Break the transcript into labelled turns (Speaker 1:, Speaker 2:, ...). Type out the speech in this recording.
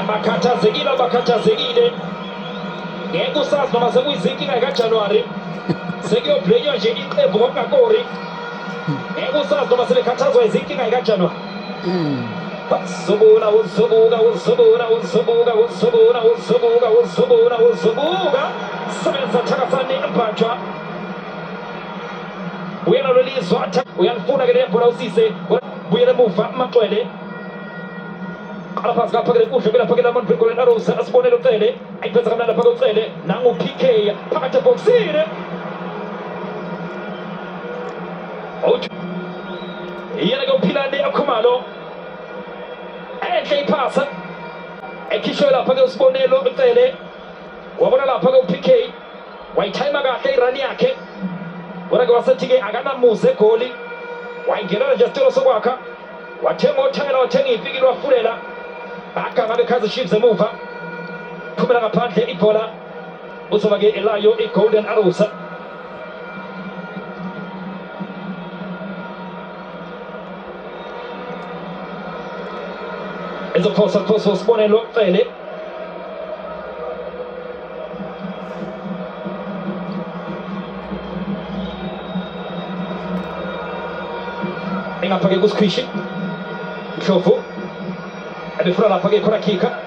Speaker 1: bakhathazekile ngeke usazi noma sekuyizinkinga kaJanuary sekuyobhlenywa nje iqembu ngokakori ngeke usazi noma sebekhathazwa izinkinga kaJanuary. Usubuka sebenza Thakasani Mpanjwa uyalolizwa uyalifuna ke lebhola uSise buyele emuva Maxwele Alapha phakele kuhle ke lapha ke lamuntu beGolden Arrows asibonele uCele ayiphetha kamnandi lapha uCele nangu PK phakathi eboxini yena ke uPhilani akhumalo enhle iphasa ekhishwe lapha ke usibonelo uCele wabona lapha ke uPK wayithayima kahle irani yakhe kodwa ke wasethi ke akanamuze egoli wayingenela nje isicelo sokwakha wathenga othayela wathenga ipikili wafulela aganga beKaizer Chiefs emuva phumela ngaphandle ibhola uzoba ke elayo iGolden Arrows. Ezophosa usibonelo uCele engapha ke kuSkhwishi Ndlovu ebefuna lapha ke khona kika